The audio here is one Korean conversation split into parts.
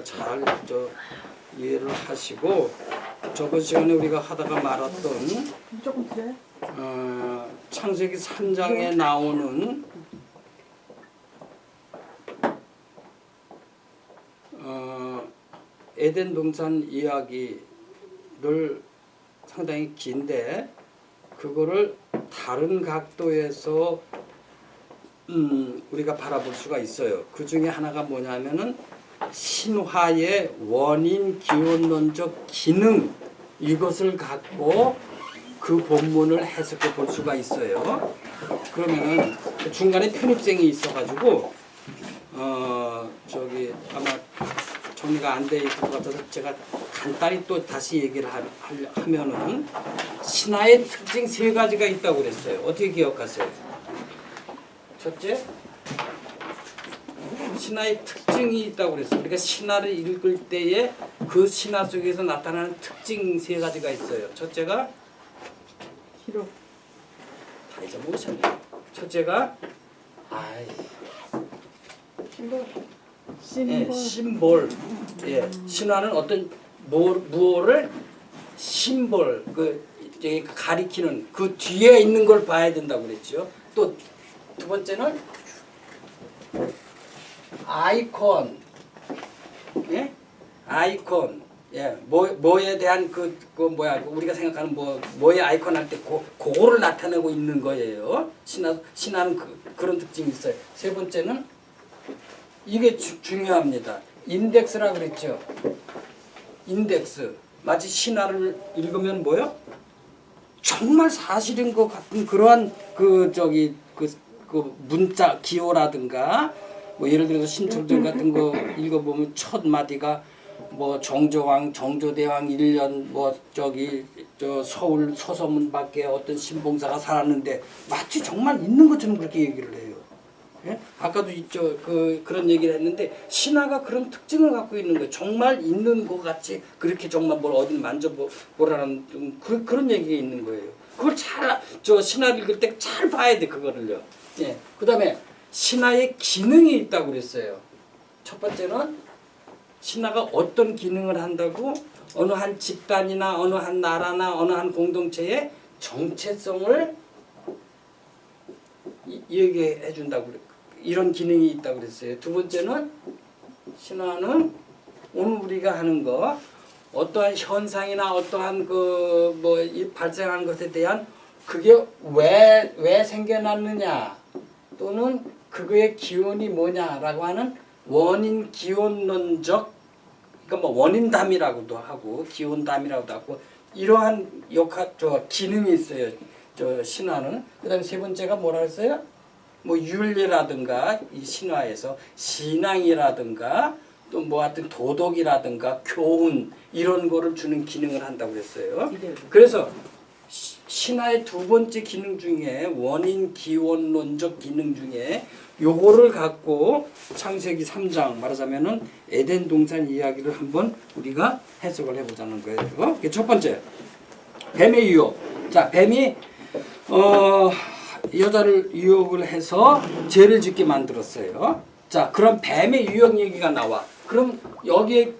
잘 이해를 하시고 저번 시간에 우리가 하다가 말았던 조금 그래? 창세기 3장에 나오는 에덴 동산 이야기를 상당히 긴데 그거를 다른 각도에서 우리가 바라볼 수가 있어요. 그 중에 하나가 뭐냐면은 신화의 원인 기원론적 기능 이것을 갖고 그 본문을 해석해 볼 수가 있어요. 그러면은 중간에 편입생이 있어가지고 아마 정리가 안 돼 있을 것 같아서 제가 간단히 또 다시 얘기를 하면은 신화의 특징 3가지가 있다고 그랬어요. 어떻게 기억하세요? 첫째, 신화의 특징이 있다고 그랬어요. 우리가 신화를 읽을 때에 그 신화 속에서 나타나는 특징 3가지가 있어요. 첫째가 기록. 다 잊어먹으셨네요. 첫째가 심볼. 예, 신화는 어떤 무엇을 심볼 가리키는 그 뒤에 있는 걸 봐야 된다고 그랬죠. 또 두 번째는 아이콘. 예? 아이콘. 예, 뭐에 대한 우리가 생각하는 뭐의 아이콘 할 때 그거를 나타내고 있는 거예요. 신화는 그런 특징이 있어요. 세 번째는 이게 중요합니다. 인덱스라고 그랬죠. 인덱스. 마치 신화를 읽으면 뭐요? 정말 사실인 것 같은 그러한 문자 기호라든가 뭐 예를 들어서 신청전 같은 거 읽어보면 첫 마디가 뭐 정조왕, 정조대왕 1년 서울 서서문 밖에 어떤 신봉사가 살았는데 마치 정말 있는 것처럼 그렇게 얘기를 해요. 예? 아까도 그런 얘기를 했는데 신화가 그런 특징을 갖고 있는 거예요. 정말 있는 것 같이 그렇게 정말 뭘 어디 만져보라는 그런 얘기가 있는 거예요. 그걸 신화 읽을 때 잘 봐야 돼 그거를요. 예. 그다음에 신화의 기능이 있다고 그랬어요. 첫 번째는 신화가 어떤 기능을 한다고 어느 한 집단이나 어느 한 나라나 어느 한 공동체의 정체성을 얘기해 준다고 이런 기능이 있다고 그랬어요. 두 번째는 신화는 오늘 우리가 하는 거 어떠한 현상이나 어떠한 발생하는 것에 대한 그게 왜 생겨났느냐 또는 그거의 기원이 뭐냐라고 하는 원인 기원론적 그러니까 원인담이라고도 하고 기원담이라고도 하고 이러한 기능이 있어요. 신화는. 그다음에 세 번째가 뭐라 했어요? 윤리라든가 이 신화에서 신앙이라든가 또 하여튼 도덕이라든가 교훈 이런 거를 주는 기능을 한다고 그랬어요. 그래서 신화의 두 번째 기능 중에 원인 기원론적 기능 중에 요거를 갖고 창세기 3장 말하자면은 에덴 동산 이야기를 한번 우리가 해석을 해보자는 거예요. 첫 번째 뱀의 유혹. 자, 뱀이 여자를 유혹을 해서 죄를 짓게 만들었어요. 자, 그럼 뱀의 유혹 얘기가 나와. 그럼 여기에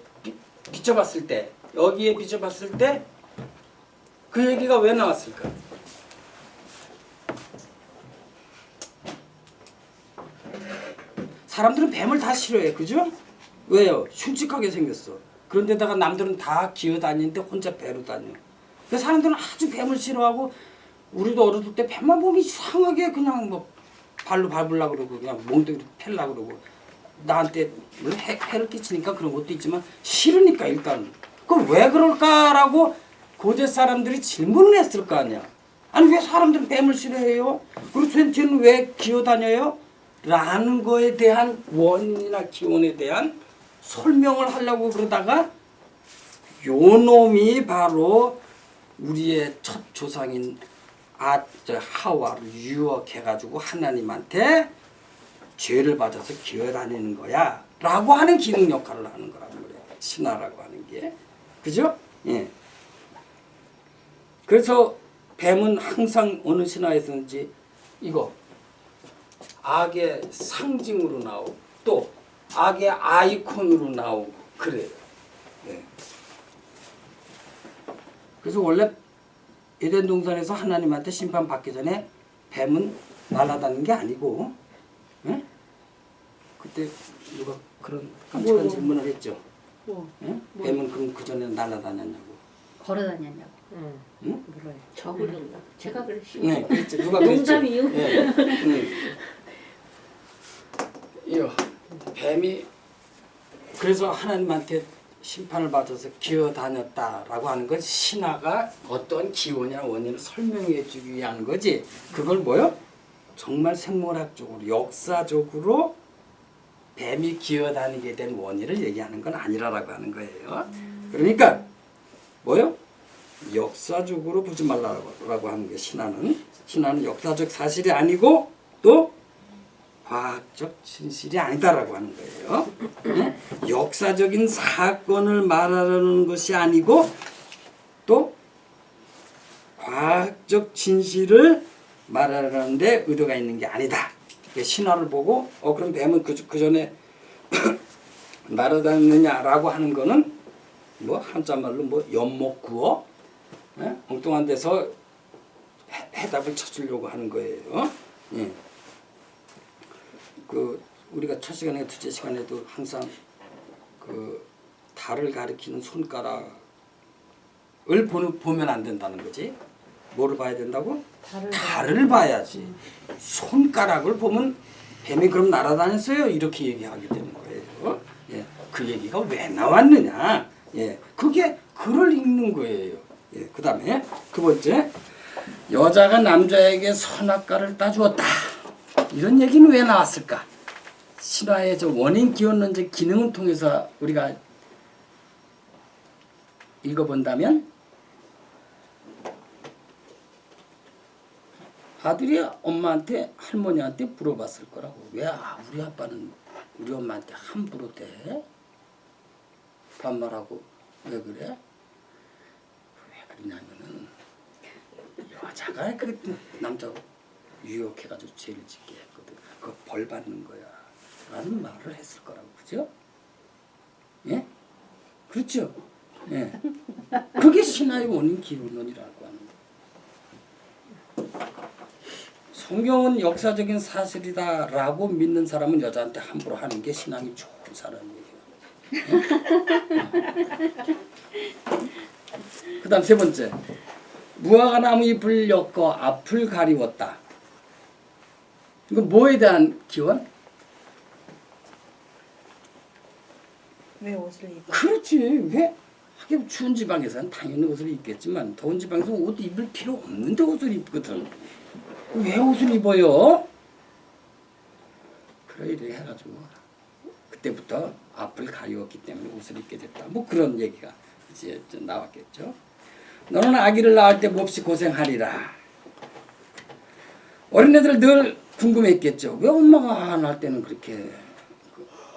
비춰봤을 때 그 얘기가 왜 나왔을까? 사람들은 뱀을 다 싫어해. 그죠? 왜요? 흉측하게 생겼어. 그런데다가 남들은 다 기어다니는데 혼자 배로 다녀. 그 사람들은 아주 뱀을 싫어하고 우리도 어렸을 때 뱀만 보면 이상하게 그냥 발로 밟으려고 그러고 그냥 몽둥이로 팰려고 그러고 나한테 물론 해를 끼치니까 그런 것도 있지만 싫으니까 일단 그럼 왜 그럴까라고 고대 사람들이 질문을 했을 거 아니야. 아니 왜 사람들은 뱀을 싫어해요? 그리고 쟤는 왜 기어다녀요? 라는 거에 대한 원인이나 기원에 대한 설명을 하려고 그러다가 요 놈이 바로 우리의 첫 조상인 하와를 유혹해가지고 하나님한테 죄를 받아서 기어다니는 거야 라고 하는 기능 역할을 하는 거란 말이에요. 신화라고 하는 게. 그죠? 예. 그래서 뱀은 항상 어느 신화에서든지 이거 악의 상징으로 나오고 또 악의 아이콘으로 나오고 그래요. 네. 그래서 원래 에덴 동산에서 하나님한테 심판 받기 전에 뱀은 날아다니는 게 아니고, 예? 그때 누가 그런 깜찍한 뭐. 질문을 했죠. 뭐. 예? 뱀은 그럼 그 전에 날아다녔냐고. 걸어다녔냐고. 응? 물어요. 저 그런가? 제가 그랬어요. 네, 그랬죠. 누가 그랬죠. 농담이요? 예. 이요 뱀이 그래서 하나님한테 심판을 받아서 기어다녔다라고 하는 건 신화가 어떤 기원이나 원인을 설명해 주기 위한 거지. 그걸 뭐요? 정말 생물학적으로 역사적으로 뱀이 기어다니게 된 원인을 얘기하는 건 아니라라고 하는 거예요. 그러니까 뭐요? 역사적으로 보지 말라고 하는 게 신화는 역사적 사실이 아니고 또 과학적 진실이 아니다라고 하는 거예요. 네? 역사적인 사건을 말하는 것이 아니고 또 과학적 진실을 말하는데 의도가 있는 게 아니다. 신화를 보고 그럼 뱀은 그 전에 날아다녔느냐라고 하는 거는 뭐 한자말로 뭐 연목구어 엉뚱한 데서 해답을 찾으려고 하는 거예요. 예. 그 우리가 첫 시간에 둘째 시간에도 항상 그 달을 가리키는 손가락을 보면 안 된다는 거지. 뭐를 봐야 된다고? 달을 봐야지. 손가락을 보면 뱀이 그럼 날아다녔어요? 이렇게 얘기하게 되는 거예요. 예. 그 얘기가 왜 나왔느냐? 예. 그게 글을 읽는 거예요. 예. 그다음에 두 번째, 여자가 남자에게 선악과를 따주었다. 이런 얘기는 왜 나왔을까? 신화의 저 원인 기원론적 기능을 통해서 우리가 읽어본다면 아들이 엄마한테 할머니한테 물어봤을 거라고. 왜 우리 아빠는 우리 엄마한테 함부로 대? 반말하고 왜 그래? 왜 그러냐면은 여자가 그 남자 유혹해가지고 죄를 짓게 했거든. 그거 벌 받는 거야. 라는 말을 했을 거라고. 그죠? 예? 그렇죠? 예. 그게 신화의 원인 기원론이라고 하는 거예요. 성경은 역사적인 사실이다라고 믿는 사람은 여자한테 함부로 하는 게 신앙이 좋은 사람이에요. 그 다음 세 번째, 무화과 나무 잎을 엮어 앞을 가리웠다. 이거 뭐에 대한 기원? 왜 옷을 입어? 그렇지. 왜? 하긴 추운 지방에서는 당연히 옷을 입겠지만 더운 지방에서 옷 입을 필요 없는데 옷을 입거든. 왜 옷을 입어요? 그래 이래 해가지고 그때부터 앞을 가리웠기 때문에 옷을 입게 됐다. 뭐 그런 얘기가 이제 나왔겠죠. 너는 아기를 낳을 때 몹시 고생하리라. 어린애들 늘 궁금했겠죠. 왜 엄마가 안 할 때는 그렇게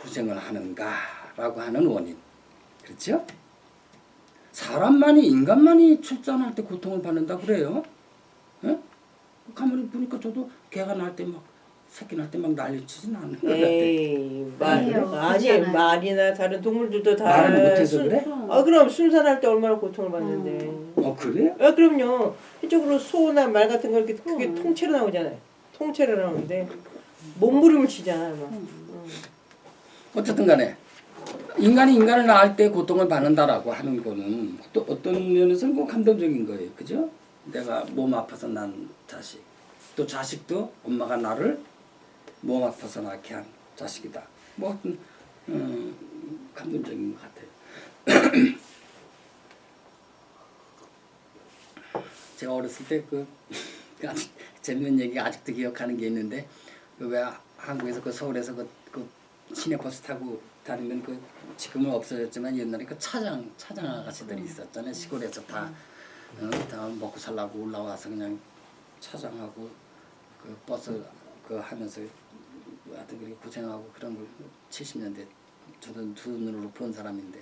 고생을 하는가라고 하는 원인. 그렇죠? 인간만이 출산할 때 고통을 받는다 그래요. 예? 가만히 보니까 저도 개가 날 때 막 새끼 날 때 막 난리치진 않는 것 같아. 에이, 아니에요. 아니 그렇잖아요. 말이나 다른 동물들도 다 말을 못해서 그래? 그럼 순산할 때 얼마나 고통을 받는데. 그래요? 그럼요. 이쪽으로 소나 말 같은 거 이렇게 그게 통째로 나오잖아요. 통째로 나오는데 몸부림을 치잖아. 막. 어쨌든 간에 인간이 인간을 낳을 때 고통을 받는다라고 하는 거는 또 어떤 면에서는 꼭 감동적인 거예요. 그죠? 내가 몸 아파서 난 자식. 또 자식도 엄마가 나를 몸 아파서 낳게 한 자식이다. 뭐 어떤 감동적인 것 같아요. 제가 어렸을 때 아주 재밌는 얘기 아직도 기억하는 게 있는데 왜 한국에서 서울에서 그 시내버스 타고 다니면 지금은 없어졌지만 옛날에 차장 아가씨들이 있었잖아요. 시골에서 다 먹고 살라고 올라와서 그냥 차장하고 그 버스 하면서 하여튼 그렇게 고생하고 그런 걸 70년대 저도 두 눈으로 본 사람인데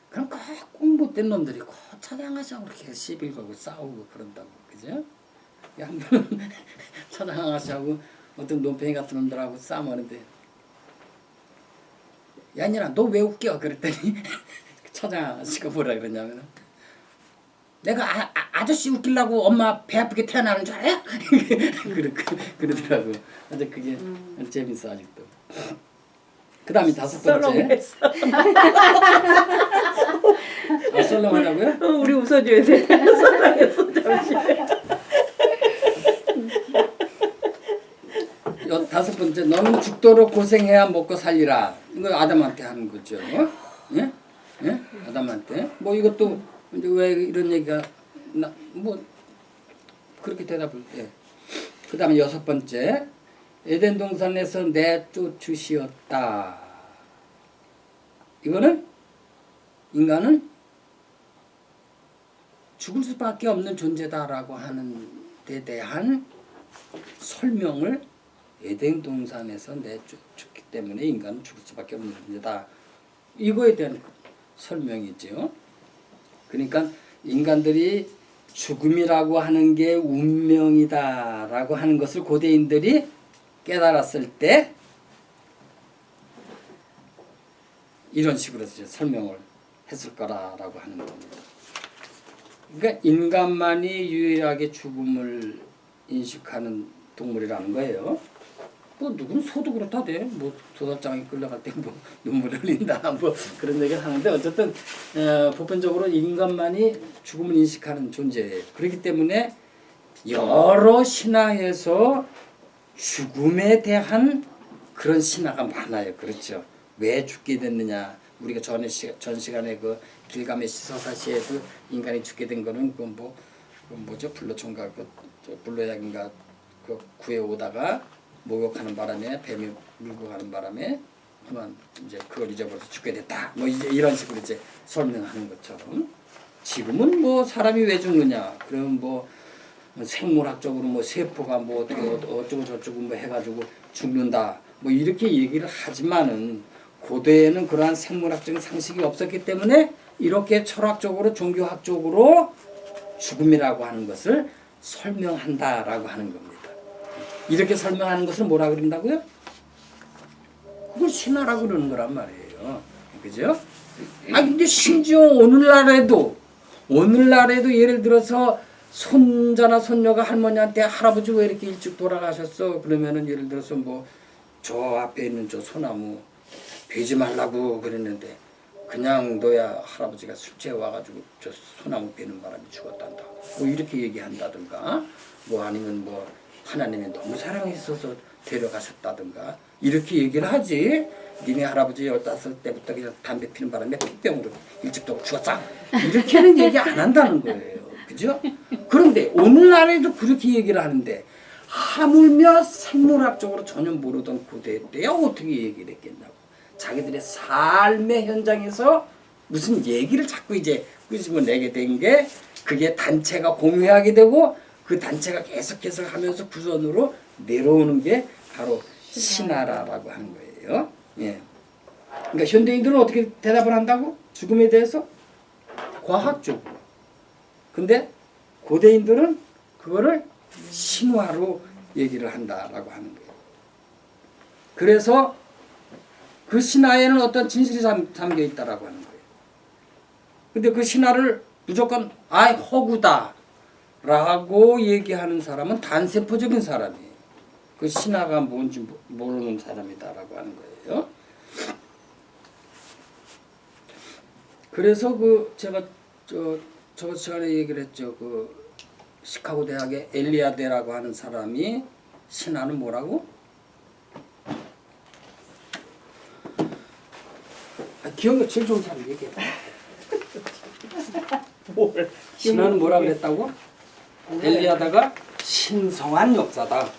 그럼 꼭 못된 놈들이 꼭 차장 아가씨하고 그렇게 시비 걸고 싸우고 그런다고. 그죠? 한 번은 차장 아가씨하고 어떤 논팽이 같은 놈들하고 싸움하는데 야니나 너 왜 웃겨? 그랬더니 처장 아저씨가 뭐라 그러냐면은 내가 아저씨 웃기려고 엄마 배 아프게 태어나는 줄 알아요? 그러더라고. 아주 그게 재밌어 아직도. 그 다음에 5번째. 아, 썰렁하다고요? 우리 웃어줘야 돼. 썰렁했어 잠시. 5번째, 너는 죽도록 고생해야 먹고 살리라. 이거 아담한테 하는 거죠. 예? 예? 아담한테. 뭐 이것도 이제 왜 이런 얘기가 뭐 그렇게 대답을 해. 그 다음에 6번째, 에덴 동산에서 내쫓으시었다. 이거는 인간은 죽을 수밖에 없는 존재다라고 하는 데 대한 설명을 에덴 동산에서 내쫓기 때문에 인간은 죽을 수밖에 없는 존재다. 이거에 대한 설명이죠. 그러니까 인간들이 죽음이라고 하는 게 운명이다라고 하는 것을 고대인들이 깨달았을 때 이런 식으로 설명을 했을 거라고 하는 겁니다. 그러니까 인간만이 유일하게 죽음을 인식하는 동물이라는 거예요. 뭐 누구는 소도 그렇다대. 뭐 도살장에 끌려갈 때 뭐 눈물을 흘린다 뭐 그런 얘기를 하는데 어쨌든 보편적으로 인간만이 죽음을 인식하는 존재예요. 그렇기 때문에 여러 신화에서 죽음에 대한 그런 신화가 많아요. 그렇죠. 왜 죽게 됐느냐? 우리가 전 시간에 그 길가메시 서사시에도 인간이 죽게 된 거는 그 뭐죠? 불로총각 불로약인가 그 구해 오다가 목욕하는 바람에 뱀이 물고 가는 바람에 그만 이제 그걸 잊어버려서 죽게 됐다. 뭐 이제 이런 식으로 이제 설명하는 것처럼 지금은 뭐 사람이 왜 죽느냐? 그럼 뭐 생물학적으로 뭐 세포가 뭐 어떻게 어쩌고 저쩌고 뭐 해가지고 죽는다. 뭐 이렇게 얘기를 하지만은 고대에는 그러한 생물학적인 상식이 없었기 때문에 이렇게 철학적으로 종교학적으로 죽음이라고 하는 것을 설명한다라고 하는 겁니다. 이렇게 설명하는 것을 뭐라 그런다고요? 그걸 신화라고 그러는 거란 말이에요. 그죠? 아 근데 심지어 오늘날에도 예를 들어서 손자나 손녀가 할머니한테 할아버지 왜 이렇게 일찍 돌아가셨어? 그러면은 예를 들어서 뭐 저 앞에 있는 저 소나무 베지 말라고 그랬는데 그냥 너야 할아버지가 술 취해 와가지고 저 소나무 베는 바람에 죽었단다. 뭐 이렇게 얘기한다든가 뭐 아니면 뭐 하나님이 너무 사랑했어서 데려가셨다든가 이렇게 얘기를 하지. 니네 할아버지 15때부터 그냥 담배 피는 바람에 폐병으로 일찍 죽었어. 이렇게는 얘기 안 한다는 거예요. 그죠? 그런데 오늘날에도 그렇게 얘기를 하는데 하물며 생물학적으로 전혀 모르던 고대 때야 어떻게 얘기를 했겠냐고. 자기들의 삶의 현장에서 무슨 얘기를 자꾸 이제 끄집어내게 된 게 그게 단체가 공유하게 되고 그 단체가 계속해서 하면서 구선으로 내려오는 게 바로 신화라고 하는 거예요. 예. 그러니까 현대인들은 어떻게 대답을 한다고? 죽음에 대해서? 과학적으로. 근데 고대인들은 그거를 신화로 얘기를 한다라고 하는 거예요. 그래서 그 신화에는 어떤 진실이 담겨 있다라고 하는 거예요. 근데 그 신화를 무조건 허구다 라고 얘기하는 사람은 단세포적인 사람이에요. 그 신화가 뭔지 모르는 사람이다라고 하는 거예요. 그래서 그 제가 저번 시간에 얘기를 했죠. 그 시카고 대학의 엘리아데라고 하는 사람이 신화는 뭐라고? 기억력 제일 좋은 사람 얘기해. 신화는 뭐라 그랬다고? 엘리아다가 신성한 역사다.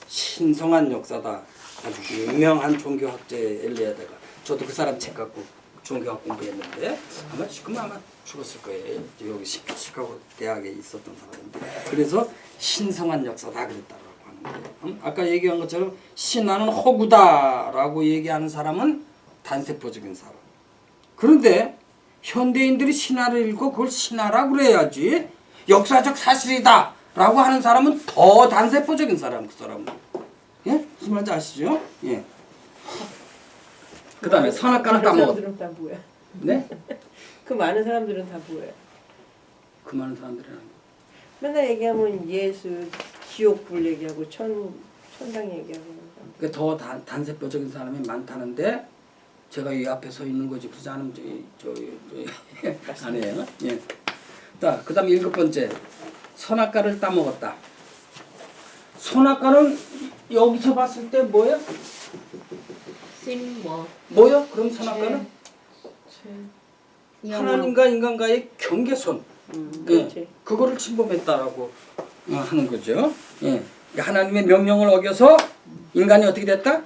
신성한 역사다. 아주 유명한 종교학자의 엘리아다가. 저도 그 사람 책 갖고 종교학 공부했는데 지금 아마 죽었을 거예요. 여기 시카고 대학에 있었던 사람인데. 그래서 신성한 역사다 그랬다고 하는 거예요. 아까 얘기한 것처럼 신화는 허구다라고 얘기하는 사람은 단세포적인 사람. 그런데 현대인들이 신화를 읽고 그걸 신화라고 그래야지 역사적 사실이다 라고 하는 사람은 더 단세포적인 사람. 그 사람은. 예? 무슨 말인지 아시죠? 예. 그다음에 선악과를 많은 까먹었다. 사람들은 다 뭐야? 네? 그 많은 사람들은 다 뭐야? 그 많은 사람들이랑 맨날 얘기하면 예수, 지옥불 얘기하고 천당 얘기하고. 더 단세포적인 사람이 많다는데 제가 이 앞에 서 있는 거지 그러지 않으면 저 아니에요. 예. 자, 그다음 7번째 선악과를 따먹었다. 선악과는 여기서 봤을 때 뭐예요? 뭐 뭐요? 그럼 선악과는 네. 하나님과 인간과의 경계선. 그렇지. 예, 그거를 침범했다라고 하는 거죠. 예. 하나님의 명령을 어겨서 인간이 어떻게 됐다?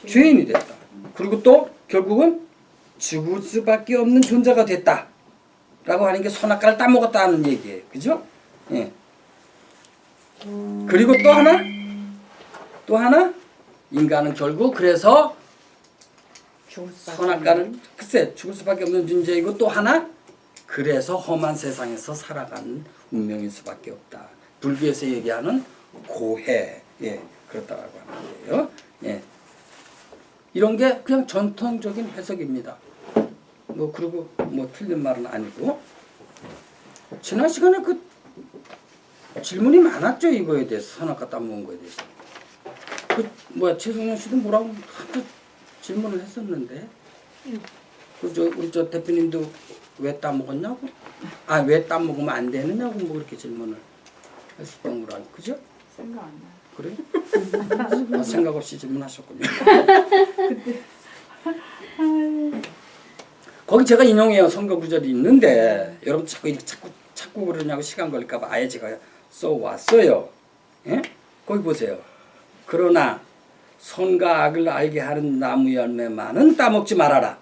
죄인이 됐다. 그리고 또 결국은 죽을 수밖에 없는 존재가 됐다. 라고 하는 게 선악과를 따먹었다는 얘기예요. 그죠? 예. 그리고 또 하나 인간은 결국 그래서 선악과를 글쎄 죽을 수밖에 없는 존재이고 또 하나 그래서 험한 세상에서 살아가는 운명일 수밖에 없다. 불교에서 얘기하는 고해, 예, 그렇다라고 하는 거예요. 예, 이런 게 그냥 전통적인 해석입니다. 뭐 그리고 뭐 틀린 말은 아니고 지난 시간에 그 질문이 많았죠 이거에 대해서 선악과 따먹은 거에 대해서. 그 뭐야 최승현 씨도 뭐라고 하도 질문을 했었는데. 우리 저 대표님도 왜 따먹었냐고? 아, 왜 따먹으면 안 되느냐고 뭐 그렇게 질문을 했었던 거라. 그죠? 생각 안 나. 그래? 아, 생각 없이 질문하셨군요. 거기 제가 인용해요. 선거 구절이 있는데 여러분 자꾸 그러냐고 시간 걸릴까 봐 아예 제가 써왔어요. 예? 거기 보세요. 그러나 선과 악을 알게 하는 나무 열매만은 따먹지 말아라.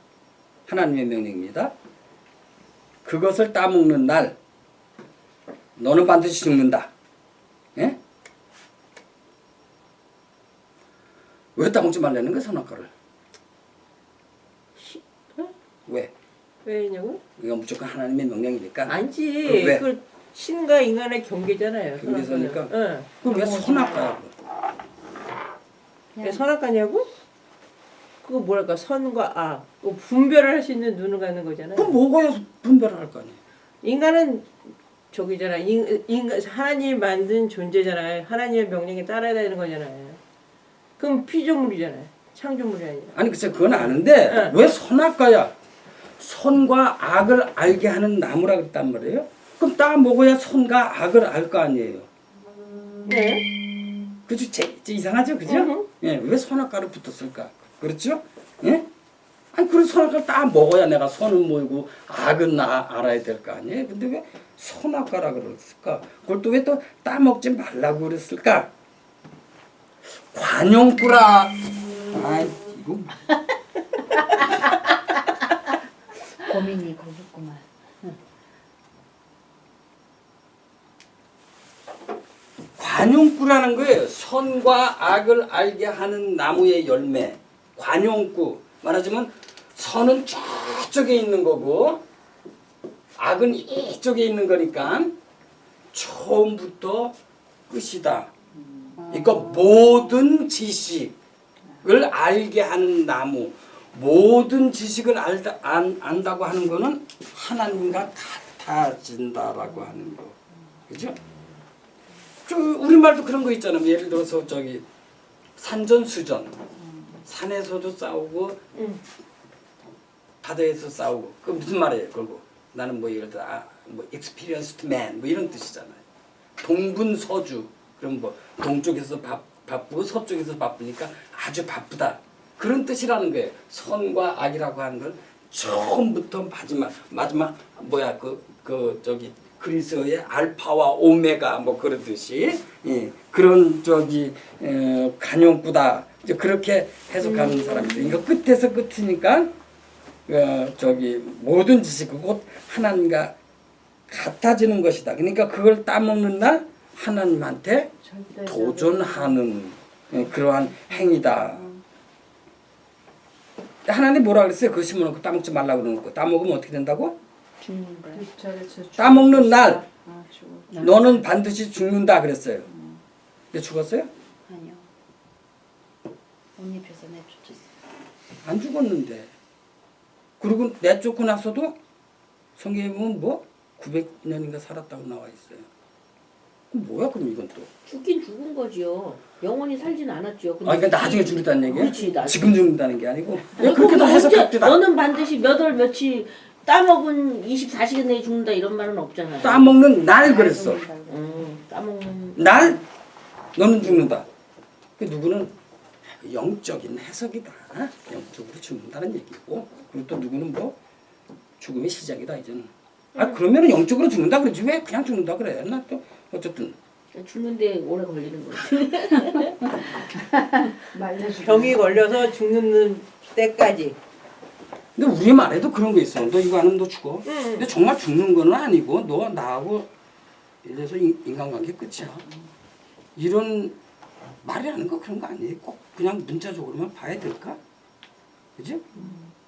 하나님의 명령입니다. 그것을 따먹는 날 너는 반드시 죽는다. 예? 왜 따먹지 말라는 거야 선악과를? 왜? 왜냐고? 이거 무조건 하나님의 명령이니까. 아니지. 왜? 그 신과 인간의 경계잖아요. 경계선이니까? 응. 그럼 왜 선악과야? 왜 선악과냐고? 그거 뭐랄까 선과 악. 그거 분별을 할 수 있는 눈을 갖는 거잖아요. 그럼 뭐가 분별을 할 거 아니에요? 인간은 저기잖아. 인간 하나님이 만든 존재잖아요. 하나님의 명령에 따라야 되는 거잖아요. 그럼 피조물이잖아요. 창조물이 아니라. 아니 글쎄 그건 아는데 응. 왜 선악과야? 선과 악을 알게 하는 나무라 그랬단 말이에요. 그럼 따 먹어야 선과 악을 알 거 아니에요. 네. 그죠? 이상하죠, 그죠? 응. 예, 왜 선악과를 붙었을까? 그렇죠? 예? 아니 그런 선악과를 따 먹어야 내가 선은 뭐고 악은 알아야 될 거 아니에요. 근데 왜 선악과라 그랬을까? 그걸 또 왜 또 따 먹지 말라고 그랬을까? 관용구라. 아 이거 고민이 거겠구만. 관용구라는 거예요. 선과 악을 알게 하는 나무의 열매. 관용구. 말하자면 선은 저쪽에 있는 거고 악은 이쪽에 있는 거니까 처음부터 끝이다. 그러니까 모든 지식을 알게 하는 나무. 모든 지식을 안다고 하는 거는 하나님과 같아진다라고 하는 거. 그죠? 우리말도 그런 거 있잖아요. 예를 들어서 저기 산전수전. 산에서도 싸우고 바다에서 싸우고. 그 무슨 말이에요? 그거 나는 뭐 예를 들어 뭐 experienced man 뭐 이런 뜻이잖아요. 동분서주. 그럼 뭐 동쪽에서 바쁘고 서쪽에서 바쁘니까 아주 바쁘다. 그런 뜻이라는 거예요. 선과 악이라고 하는 건 처음부터 마지막 뭐야 그 저기 그리스어의 알파와 오메가 뭐 그러듯이 예, 그런 저기 간용구다 이제 그렇게 해석하는 사람이죠. 이거 끝에서 끝이니까 저기 모든 지식 곧 하나님과 같아지는 것이다. 그러니까 그걸 따먹는 날 하나님한테 도전하는 그러한 행위다. 하나님 뭐라 그랬어요? 그 심어놓고 따먹지 말라고 그러는 거. 따먹으면 어떻게 된다고? 죽는 거야. 따먹는 날 아, 죽어. 너는 반드시 죽는다 그랬어요. 근데 죽었어요? 아니요. 옷 입혀서 내쫓았어. 안 죽었는데. 그리고 내쫓고 나서도 성경에 보면 뭐 900년인가 살았다고 나와 있어요. 그럼 뭐야 그럼 이건 또? 죽긴 죽은 거지요. 영원히 살진 않았죠. 근데 그러니까 나중에 죽는다는 얘기야? 그렇지, 나중에. 지금 죽는다는 게 아니고 그럼 그렇게도 언제 해석합시다. 너는 반드시 몇 월 며칠 따먹은 24시간 내에 죽는다 이런 말은 없잖아요. 따먹는 날 그랬어. 따먹는 날 너는 죽는다. 그 누구는 영적인 해석이다. 영적으로 죽는다는 얘기고 그리고 또 누구는 뭐 죽음의 시작이다 이제는. 그러면은 영적으로 죽는다 그러지 왜 그냥 죽는다 그래? 나 또 어쨌든 죽는데 오래 걸리는 거지. 병이 걸려서 죽는 때까지. 근데 우리 말에도 그런 거 있어. 너 이거 안 하면 너 죽어. 근데 정말 죽는 건 아니고 너 나하고 이래서 인간관계 끝이야. 이런 말이라는 거 그런 거 아니에요. 꼭 그냥 문자적으로만 봐야 될까? 그지?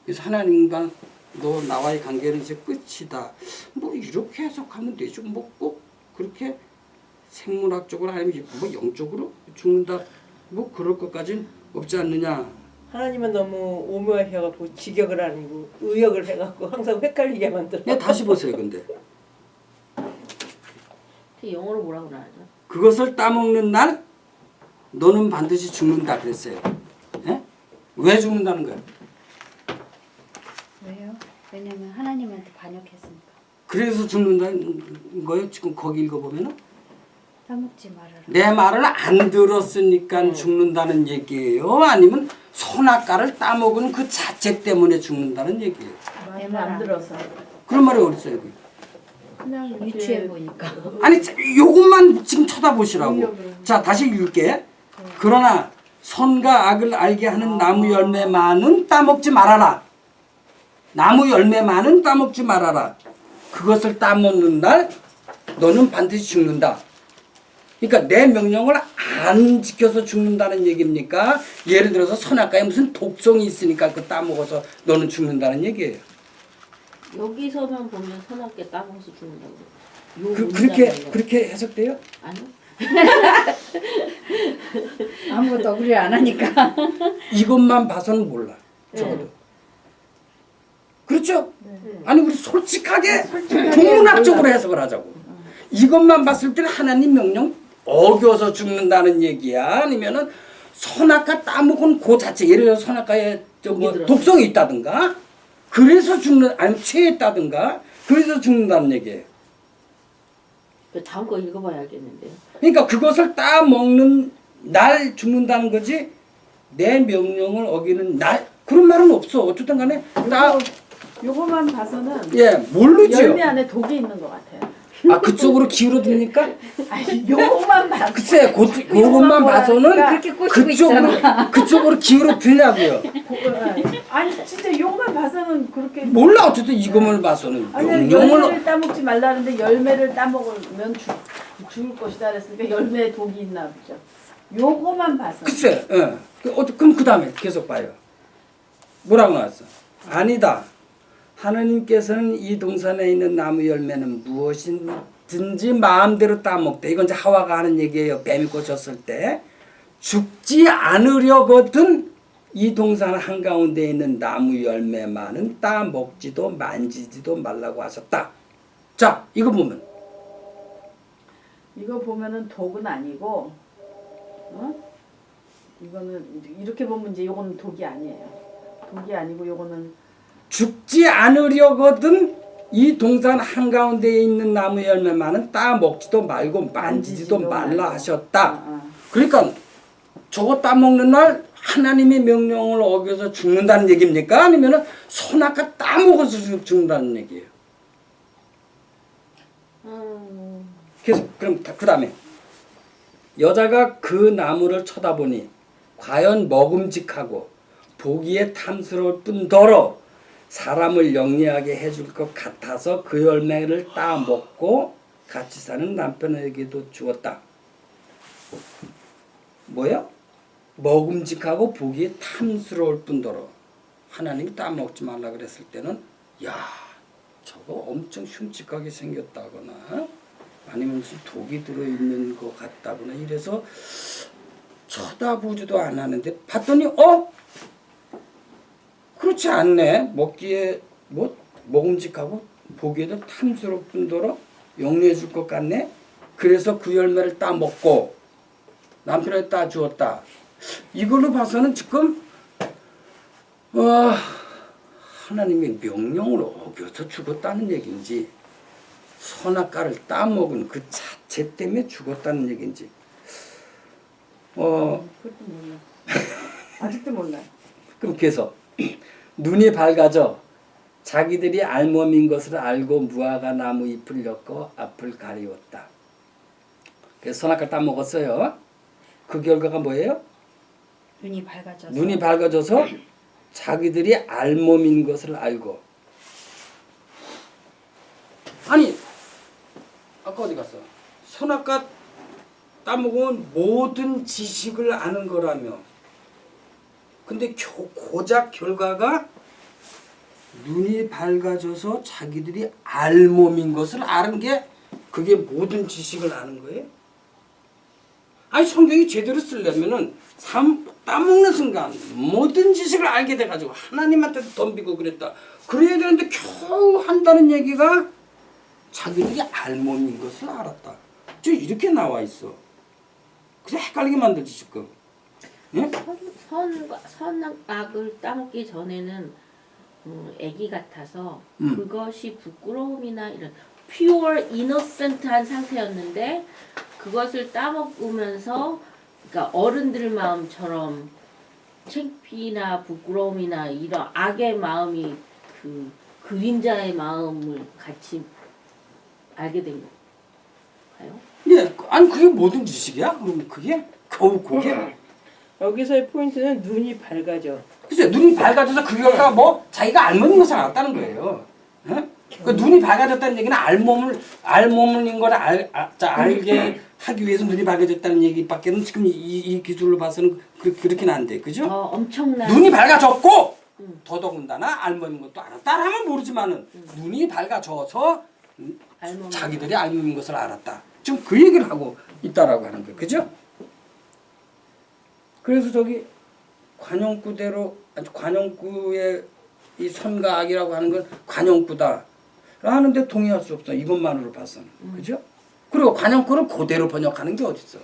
그래서 하나님과 너 나와의 관계는 이제 끝이다. 뭐 이렇게 해석하면 되죠. 뭐 꼭 그렇게 생물학적으로 아니면 뭐 영적으로 죽는다. 뭐 그럴 것까지는 없지 않느냐. 하나님은 너무 오묘해갖고 직역을 아니고 의역을 해갖고 항상 헷갈리게 만들어. 네, 다시 보세요. 근데 영어로 뭐라고 나하죠? 그것을 따먹는 날 너는 반드시 죽는다 그랬어요. 예? 왜 죽는다는 거예요? 왜요? 왜냐면 하나님한테 반역했으니까. 그래서 죽는다는 거예요. 지금 거기 읽어보면은 따먹지 말아라. 내 말을 안 들었으니까 죽는다는 얘기예요. 아니면 선악과를 따먹은 그 자체 때문에 죽는다는 얘기예요. 내 말 안 들어서. 그런 말이 어디 있어요? 여기? 그냥 유치해 보니까. 아니 요것만 지금 쳐다보시라고. 자 다시 읽을게. 그러나 선과 악을 알게 하는 나무 열매만은 따먹지 말아라. 나무 열매만은 따먹지 말아라. 그것을 따먹는 날 너는 반드시 죽는다. 그러니까 내 명령을 안 지켜서 죽는다는 얘기입니까? 예를 들어서 선악과에 무슨 독성이 있으니까 그 따먹어서 너는 죽는다는 얘기예요. 여기서만 보면 선악계 따먹어서 죽는다고. 요 문장이 그렇게 해석돼요? 아니요. 아무것도 억울해 안 하니까. 이것만 봐서는 몰라. 적어도. 그렇죠? 아니 우리 솔직하게 동문학적으로 해석을 하자고. 이것만 봤을 때는 하나님 명령 어겨서 죽는다는 얘기야? 아니면은 선악과 따먹은 그 자체 예를 들어 선악과에 뭐 독성이 있다든가 그래서 죽는 아니면 취했다든가 그래서 죽는다는 얘기예요. 다음 거 읽어봐야 알겠는데요. 그러니까 그것을 따먹는 날 죽는다는 거지 내 명령을 어기는 날 그런 말은 없어. 어쨌든 간에 요거만 봐서는 예 모르죠. 열매 안에 독이 있는 것 같아요. 아 그쪽으로 기울어듭니까? 아니 요거만 봐. 글쎄 그것만 봐서는 그렇게 꼬시고 있잖아. 그쪽으로 기울어들냐고요. 아니 진짜 요거만 봐서는 그렇게 몰라 어쨌든 이것만 봐서는 아니 명령을 열매를 따먹지 말라는데 열매를 따먹으면 죽을 것이다 그랬으니까 열매에 독이 있나 보죠. 요거만 봐서. 글쎄 그럼 그 다음에 계속 봐요. 뭐라고 나왔어? 아니다. 하느님께서는 이 동산에 있는 나무 열매는 무엇이든지 마음대로 따먹되 이건 이제 하와가 하는 얘기예요. 뱀이 꽂혔을 때 죽지 않으려거든 이 동산 한가운데 있는 나무 열매만은 따먹지도 만지지도 말라고 하셨다. 자 이거 보면 이거 보면은 독은 아니고, 이거는 이렇게 보면 이제 요거는 독이 아니에요. 독이 아니고 요거는 죽지 않으려거든 이 동산 한가운데에 있는 나무 열매만은 따먹지도 말고 만지지도 말라 하셨다. 그러니까 저거 따먹는 날 하나님의 명령을 어겨서 죽는다는 얘기입니까? 아니면 선악과 따먹어서 죽는다는 얘기예요. 계속 그럼 그 다음에 여자가 그 나무를 쳐다보니 과연 먹음직하고 보기에 탐스러울 뿐더러 사람을 영리하게 해줄 것 같아서 그 열매를 따먹고 같이 사는 남편에게도 주었다. 뭐야? 먹음직하고 보기에 탐스러울 뿐더러 하나님이 따먹지 말라 그랬을 때는 야 저거 엄청 흉측하게 생겼다거나 아니면 무슨 독이 들어있는 것 같다거나 이래서 쳐다보지도 않았는데 봤더니 그렇지 그렇지 않네. 먹기에 뭐 먹음직하고 보기에도 탐스러울 뿐더러 영리해 줄 것 같네. 그래서 그 열매를 따 먹고 남편에게 따 주었다. 이걸로 봐서는 지금 하나님의 명령을 어겨서 죽었다는 얘기인지 선악과를 따먹은 그 자체 때문에 죽었다는 얘기인지 그것도 몰라. 아직도 몰라요. 그렇게 해서 눈이 밝아져 자기들이 알몸인 것을 알고 무화과 나무 잎을 엮어 앞을 가리웠다. 그래서 선악과 따먹었어요. 그 결과가 뭐예요? 눈이 밝아져서. 눈이 밝아져서 자기들이 알몸인 것을 알고. 아니 아까 어디 갔어? 선악과 따먹으면 모든 지식을 아는 거라며. 근데 고작 결과가 눈이 밝아져서 자기들이 알몸인 것을 아는 게 그게 모든 지식을 아는 거예요? 아니 성경이 제대로 쓰려면은 따먹는 순간 모든 지식을 알게 돼가지고 하나님한테 덤비고 그랬다. 그래야 되는데 겨우 한다는 얘기가 자기들이 알몸인 것을 알았다. 저 이렇게 나와 있어. 그래서 헷갈리게 만들지 지금. 예? 선악을 따먹기 전에는 애기 같아서 그것이 부끄러움이나 이런 pure innocent한 상태였는데 그것을 따먹으면서 그러니까 어른들 마음처럼 창피나 부끄러움이나 이런 악의 마음이 그 그림자의 마음을 같이 알게 된 건가요? 예, 아니 그게 모든 지식이야? 그럼 그게 겨우 그게? 여기서의 포인트는 눈이 밝아져. 글쎄 눈이 밝아져서 그 결과가 뭐 자기가 알몸인 것을 알았다는 거예요. 예? 그 눈이 밝아졌다는 얘기는 알몸인 걸 알게 하기 위해서 눈이 밝아졌다는 얘기밖에는 지금 이 기술로 봐서는 그렇긴 한데, 그죠? 엄청난 눈이 밝아졌고 더더군다나 알몸인 것도 알았다 하면 모르지만은 눈이 밝아져서 자기들이 알몸인 것을 알았다. 지금 그 얘기를 하고 있다라고 하는 거예요, 그죠? 그래서 저기 관용구의 이 선과 악이라고 하는 건 관용구다 하는데 동의할 수 없어. 이것만으로 봐서는. 그죠? 그리고 관용구를 그대로 번역하는 게 어딨어.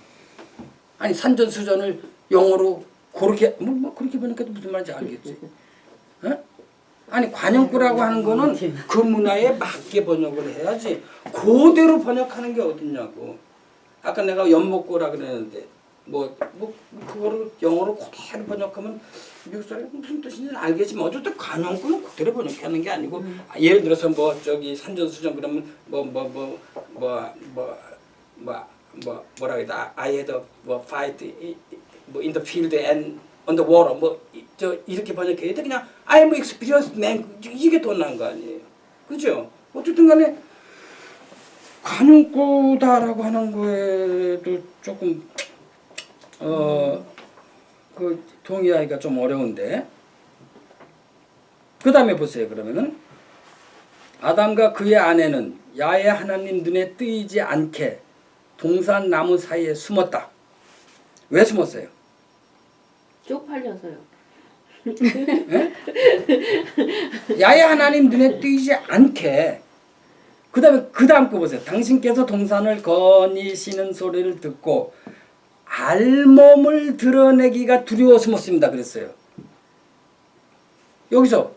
아니 산전수전을 영어로 그렇게 뭐 그렇게 번역해도 무슨 말인지 알겠지. 어? 아니 관용구라고 하는 거는 그 문화에 맞게 번역을 해야지 그대로 번역하는 게 어딨냐고. 아까 내가 연못고라 그랬는데 뭐 그거를 영어로 그대로 번역하면 미국 사람이 무슨 뜻인지 알겠지만 어쨌든 관용구는 그대로 번역하는 게 아니고 예를 들어서 뭐 저기 산전수전 그러면 뭐라 그러다 I had a fight in the field and on the water 저 이렇게 번역해야 돼. 그냥 I am experienced man 이게 더 나은 거 아니에요. 그죠? 어쨌든 간에 관용구다라고 하는 거에도 조금 그 동의하기가 좀 어려운데 그 다음에 보세요. 그러면은 아담과 그의 아내는 야훼 하나님 눈에 뜨이지 않게 동산 나무 사이에 숨었다. 왜 숨었어요? 쪽팔려서요. 예? 야훼 하나님 눈에 뜨이지 않게 그 다음 거 보세요. 당신께서 동산을 거니시는 소리를 듣고 알몸을 드러내기가 두려워 숨었습니다. 그랬어요. 여기서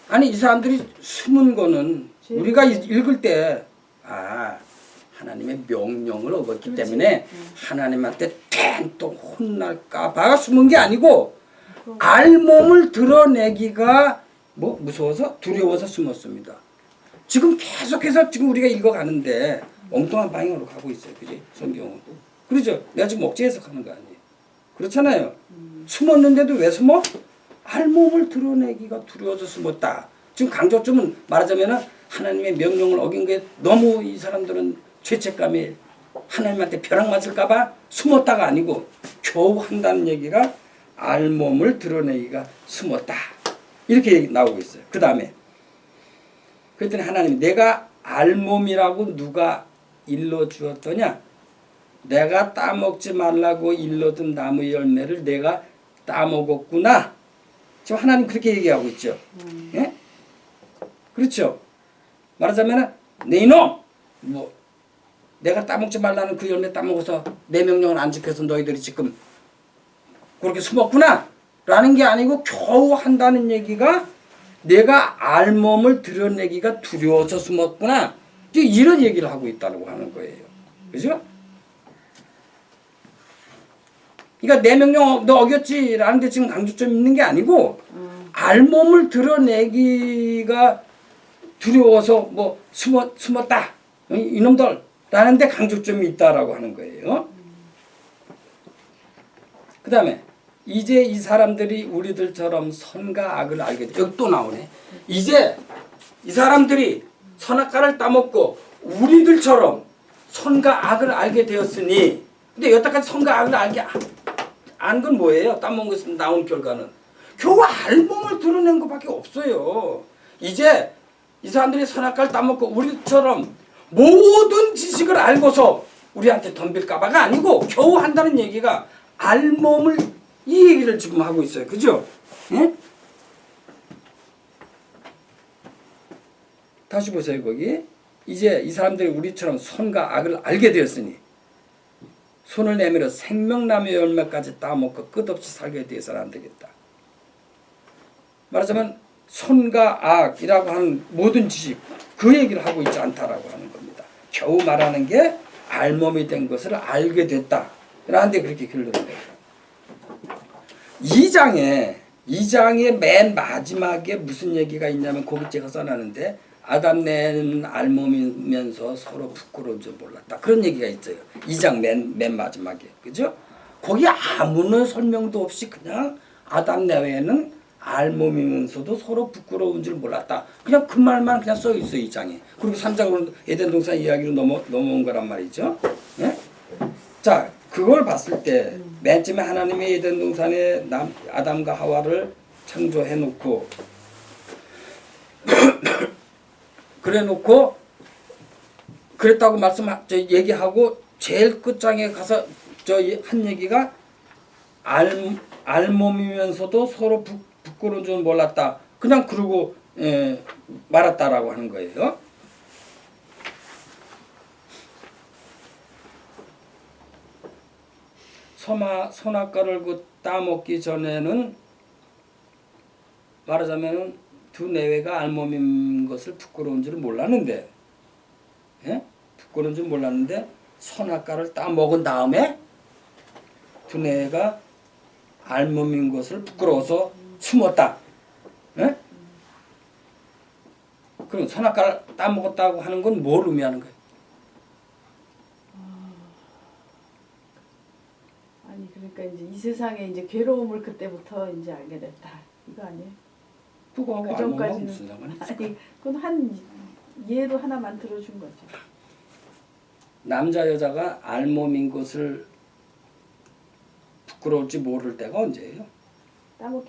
아니 이 사람들이 숨은 거는 우리가 읽을 때 하나님의 명령을 어겼기 때문에 하나님한테 또 혼날까 봐 숨은 게 아니고 알몸을 드러내기가 무서워서 두려워서 숨었습니다. 지금 계속해서 지금 우리가 읽어가는데 엉뚱한 방향으로 가고 있어요. 그지? 성경은. 그렇죠? 내가 지금 억지 해석하는 거 아니에요. 그렇잖아요. 숨었는데도 왜 숨어? 알몸을 드러내기가 두려워서 숨었다. 지금 강조점은 말하자면 하나님의 명령을 어긴 게 너무 이 사람들은 죄책감에 하나님한테 벼락 맞을까 봐 숨었다가 아니고 겨우 한다는 얘기가 알몸을 드러내기가 숨었다. 이렇게 나오고 있어요. 그 다음에 그랬더니 하나님이 내가 알몸이라고 누가 일러주었더냐? 내가 따먹지 말라고 일러둔 나무 열매를 내가 따먹었구나. 지금 하나님 그렇게 얘기하고 있죠. 예? 그렇죠. 말하자면 내 이놈 뭐 내가 따먹지 말라는 그 열매 따먹어서 내 명령을 안 지켜서 너희들이 지금 그렇게 숨었구나 라는 게 아니고 겨우 한다는 얘기가 내가 알몸을 드러내기가 두려워서 숨었구나 이런 얘기를 하고 있다고 하는 거예요. 그죠? 그러니까 내 명령 너 어겼지라는 데 지금 강조점이 있는 게 아니고 알몸을 드러내기가 두려워서 뭐 숨었다 이놈들 라는 데 강조점이 있다라고 하는 거예요. 그 다음에 이제 이 사람들이 우리들처럼 선과 악을 알게 돼. 여기 또 나오네. 이제 이 사람들이 선악과를 따먹고 우리들처럼 선과 악을 알게 되었으니 근데 여태까지 선과 악을 알게 안 건 뭐예요? 따먹은 것은 나온 결과는 겨우 알몸을 드러낸 것밖에 없어요. 이제 이 사람들이 선악과를 따먹고 우리처럼 모든 지식을 알고서 우리한테 덤빌까봐가 아니고 겨우 한다는 얘기가 알몸을 이 얘기를 지금 하고 있어요. 그죠? 예? 다시 보세요. 거기 이제 이 사람들이 우리처럼 선과 악을 알게 되었으니 손을 내밀어 생명나무의 열매까지 따먹고 끝없이 살게 되어서는 안 되겠다. 말하자면 선과 악이라고 하는 모든 지식 그 얘기를 하고 있지 않다라고 하는 겁니다. 겨우 말하는 게 알몸이 된 것을 알게 됐다. 라는데 그렇게 결론을 내요. 2장의 맨 마지막에 무슨 얘기가 있냐면 거기 제가 써놨는데 아담 내는 알몸이면서 서로 부끄러운 줄 몰랐다. 그런 얘기가 있어요. 2장 맨 마지막에. 그죠? 거기 아무런 설명도 없이 그냥 아담 내외는 알몸이면서도 서로 부끄러운 줄 몰랐다. 그냥 그 말만 그냥 써 있어요. 2장에. 그리고 3장으로 에덴 동산 이야기로 넘어온 거란 말이죠. 네? 자, 그걸 봤을 때 맨 처음에 하나님이 에덴 동산에 아담과 하와를 창조해 놓고 그래 놓고 그랬다고 얘기하고 제일 끝장에 가서 한 얘기가 알몸이면서도 서로 부끄러운 줄 몰랐다. 그냥 그러고 말았다라고 하는 거예요. 선악과를 따먹기 전에는 말하자면은 두 내외가 알몸인 것을 부끄러운 줄 몰랐는데, 예? 부끄러운 줄 몰랐는데 선악과를 따먹은 다음에 두 내외가 알몸인 것을 부끄러워서 숨었다. 예? 그럼 선악과를 따먹었다고 하는 건 뭘 의미하는 거예요? 아니 그러니까 이제 이 세상에 이제 괴로움을 그때부터 이제 알게 됐다. 이거 아니에요? 그거하고 그 알몸하고 전까지는 무슨 상관이 있을까? 아니 그건 한 예로 하나만 들어준 거죠. 남자 여자가 알몸인 것을 부끄러울지 모를 때가 언제예요? 따먹기